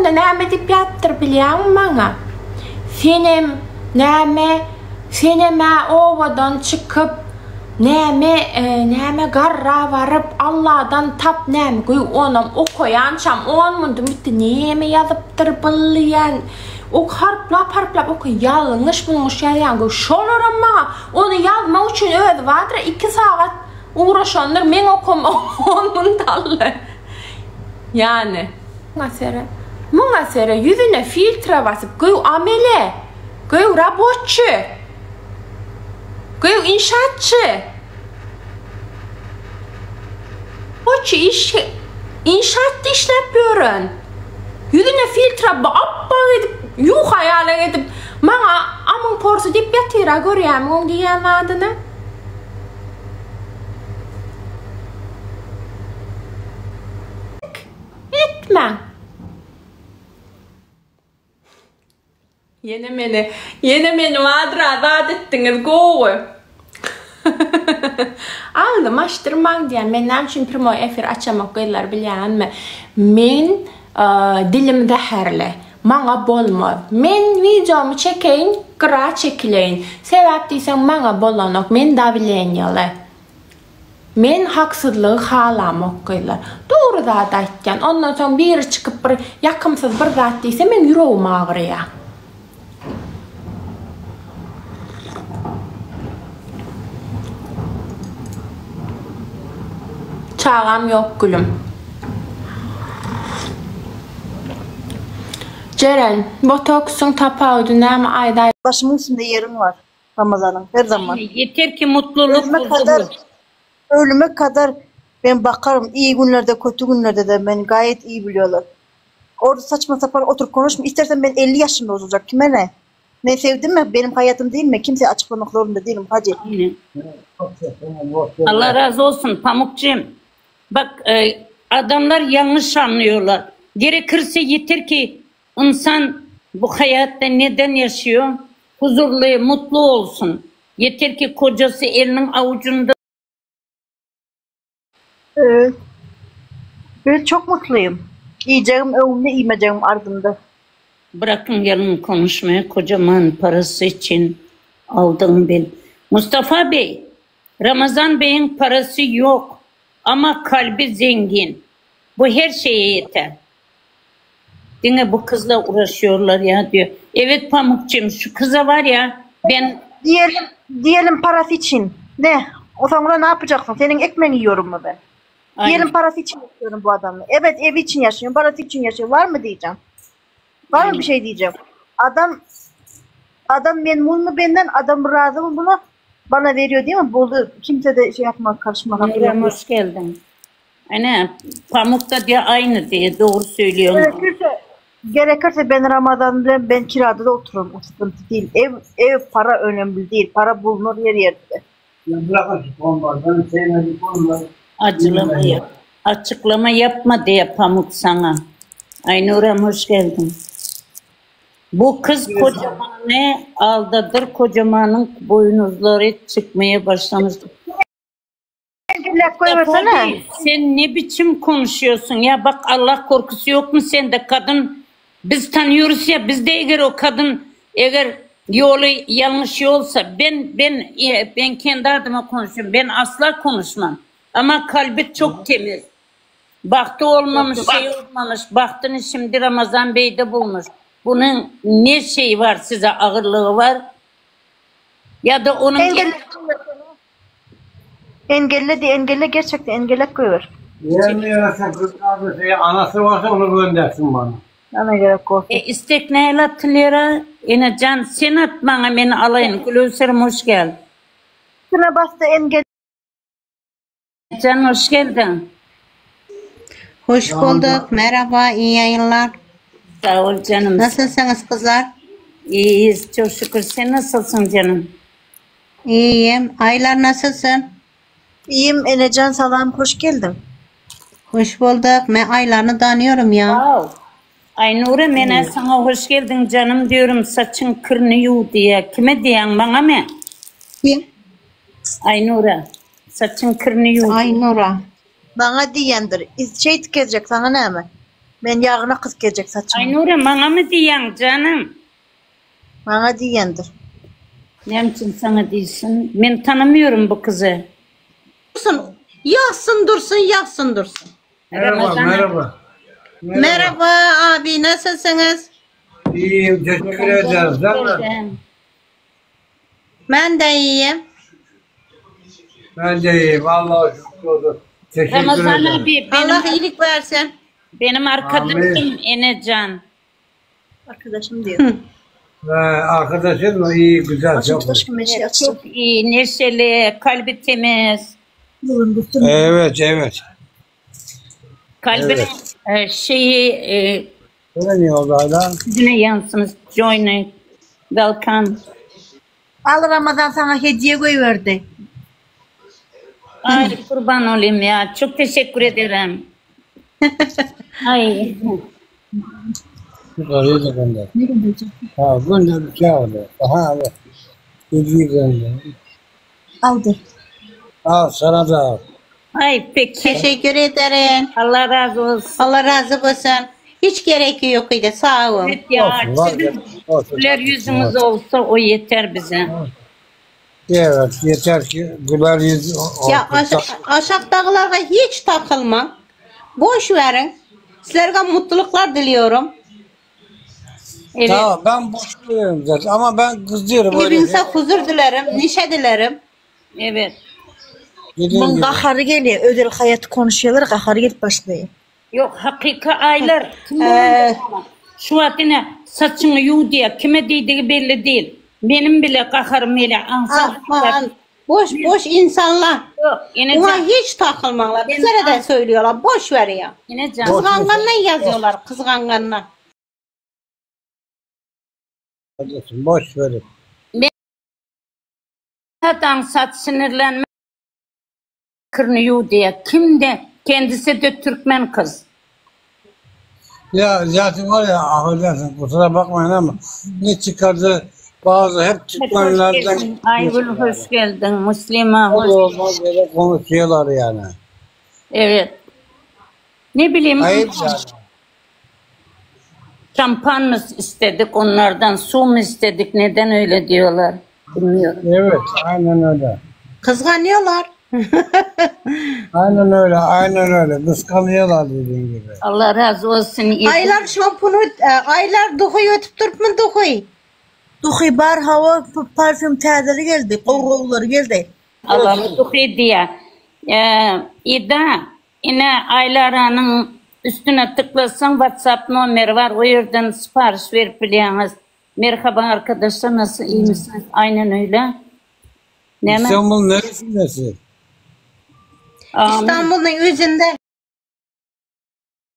Näme dip ýatyr bilýän maňa? Seneme owadan çıkıp näme garra varıp Allah'dan tap näme goý onam okuyançam olmundu bitti näme ýazypdyr bilýän o harplap oku ýalňyş bulmuş ýaýan şolaram maňa onu ýazmak üçin özi bardyr 2 saat uğraşanlar men okuma olmundaly yani Muňa sere yüzüne filtre basyp goý amele goý rabotçy goý inşaatçı Oçi inşaatta işlepýörün yüzüne filtre appa edip yuh hayal edip maňa amyň porsu dip ýatyra görýärmi oň diýen adyny etme Yine meni vaat ettiňiz gowy. Aldım açtırmaň diýen menden üçin primo efir açamak goýlar bilýänmi? Men dilim zäherli. Maňa bolmaz. Men videomu çekeýin, gyra çekileýin. Sebäp diýsen maňa bolanok men dawilenýaly. Men haksızlığı halamak goýlar. Dogry zat aýtgan. Ondan soň biri çykyp bir ýakymsyz bir zat diýse men ýüregim agyrýar. Çağam yok gülüm. Ceren, botoksun tapaudu näme aýda. Başımın üstünde yerim var Ramazan'ın her zaman. Yeter ki mutluluk ölüme kadar ben bakarım. İyi günlerde, kötü günlerde de beni gayet iyi biliyorlar. Orada saçma sapan oturup konuşma. İstersen ben 50 yaşımda olacak. Kime ne? Ne sevdim mi? Benim hayatım değil mi? Kimseye açıklamak zorunda değilim. Hacı. Allah razı olsun Pamukcuğum. Bak adamlar yanlış anlıyorlar. Gerekirse yeter ki insan bu hayatta neden yaşıyor? Huzurlu, mutlu olsun. Yeter ki kocası elinin avucunda. Ben çok mutluyum. Yiyeceğim önümde, yiyeceğim ardımda. Bırakın yarın konuşmaya, kocaman parası için aldım ben. Mustafa Bey, Ramazan Bey'in parası yok ama kalbi zengin. Bu her şeye yeter. Yine bu kızla uğraşıyorlar ya diyor. Evet Pamukcuğum, şu kıza var ya ben... Diyelim parası için. Ne? O sonra ne yapacaksın? Senin ekmeğini yiyorum mu ben? Aynen. Diyelim parası için yaşıyorum bu adamla. Evet ev için yaşıyorum, parası için yaşıyorum. Var mı diyeceğim? Var mı bir şey diyeceğim? Adam memnun mu benden? Adam razı mı buna? Bana veriyor değil mi? Buldu. Kimse de şey yapma, karışma. Hoş geldin. Aynen. Pamuk da diye aynı diye doğru söylüyor. Gerekirse ben Ramazan'da ben kirada da otururum. O sıkıntı değil. Ev para önemli değil. Para bulunur her yerde. Açıklama yapma diye Pamuk sana. Aynur'um hoş geldin. Bu kız kocamanı aldadır, kocamanın boynuzları çıkmaya başlamıştı. Sen ne biçim konuşuyorsun ya? Bak Allah korkusu yok mu sende? Kadın biz tanıyoruz ya, biz de eğer o kadın eğer yolu yanlış yolsa ben kendi adıma konuşuyorum. Ben asla konuşmam. Ama kalbi çok temiz. Bahtı olmamış, şey olmamış. Bahtını şimdi Ramazan Bey'de bulmuş. Bunun ne şeyi var size, ağırlığı var? Ya da onun... Engelle gerçekten engelle koyuyor. Anası varsa onu göndersin bana. Ana gerek yok. İstek neyle atılıyor? Yine can sen at bana, beni alayım. Gülüserim hoş geldin. Şuna bastı engelle. Can hoş geldin. Hoş bulduk. Merhaba, iyi yayınlar. Sağ ol canım. Nasılsınız kızlar? İyiyiz çok şükür. Sen nasılsın canım? İyiyim. Aylar nasılsın? İyiyim Enecan, salam, hoş geldin. Hoş bulduk. Ben Aylar'ını tanıyorum ya. Wow. Aynur'um ben sana hoş geldin canım diyorum. Saçın kırnıyor diye. Kime diyen bana mı? Kim? Aynur'a. Saçın kırnıyor. Aynur'a. Bana diyendir. Şey tıkacak sana ne mi? Ben yağına kız gelecek saçıma. Ay Nure bana mı diyen canım? Bana diyendir. Ne için sana değilsin? Ben tanımıyorum bu kızı. Dursun. Yaksın dursun, yaksın dursun. Merhaba, Ramazan- merhaba. Merhaba abi, nasılsınız? İyiyim, teşekkür ederiz. Değil mi? Geldim. Ben de iyiyim. Ben de iyiyim. Allah'a şükür olsun. Teşekkür Ramazan ederim. abi Allah iyilik versin. benim arkadaşım Amin. Enecan. Arkadaşım diyor. Arkadaşın mı? İyi, güzel. Açın Çok. aşkım ben şey açsın. Çok iyi, neşeli, kalbi temiz. Evet, evet. Kalbinin şeyi Öyle niye oldu hala? yüzüne yansımış. Join it. Welcome. Al Ramazan sana hediye koyuverdi. Ay kurban olayım ya. Çok teşekkür ederim. Ay. Oraya da gönder. Ne gönderecek? Ha, gönder bir şey oldu. Aha, evet. Hediye gönder. Aldı. Al, sana da al. Ay peki. Teşekkür ederim. Allah razı olsun. Allah razı olsun. Hiç gerek yok idi, sağ olun. Evet ya. Olsun, var Sizin ya, olsun. güler yüzümüz olsa o yeter bize. Evet, yeter ki güler yüz Ya aşağı dağlara hiç takılma. Boş verin. Sizlere mutluluklar diliyorum. Evet. Tamam, ben boşluyorum zaten ama ben kızıyorum öyle. Hepinize huzur dilerim, neşe dilerim. Evet. Dediğim Bunun gibi. kaharı geliyor. Ödül hayat konuşuyorlar. Kaharı gelip başlıyor. Yok hakika aylar. Ee, Şu adına saçını yu diye kime dediği belli değil. Benim bile kaharım ile ansam. aman, boş insanlar. Yok yine Buna can. hiç takılmalar. Bizlere de söylüyorlar. Boş ver ya. Yine can. Kızganganla yazıyorlar. Kızganganla. Kardeşim, boş verin. Zaten saç sinirlenme kırnıyor diye. Kim de kendisi de Türkmen kız. Ya zaten var ya, affedersin kusura bakmayın ama ne çıkardı bazı hep Hoş Türkmenlerden geldin. Aygül hoş geldin. Müslüman hoş olmaz böyle konuşuyorlar yani. Evet. Ne bileyim Ayıp yani. şampan mı istedik onlardan, su mu istedik, neden öyle diyorlar bilmiyorum. Evet, aynen öyle. Kızganıyorlar. Aynen öyle, aynen öyle. Kıskanıyorlar dediğin gibi. Allah razı olsun. iyi. Aylar şampunu, aylar dokuyu ötüp durup mu dokuyu? Duhi bar hava parfüm tədəri geldi. Qoğulları geldi. Allah tutuq diye. İda yine Aylara'nın üstüne tıklasın WhatsApp numara var. O yerden sipariş verip biliyorsunuz. Merhaba arkadaşlar, nasıl, iyi misin? Aynen öyle. Ne mi? İstanbul neresindesin? Amin. İstanbul'un yüzünde.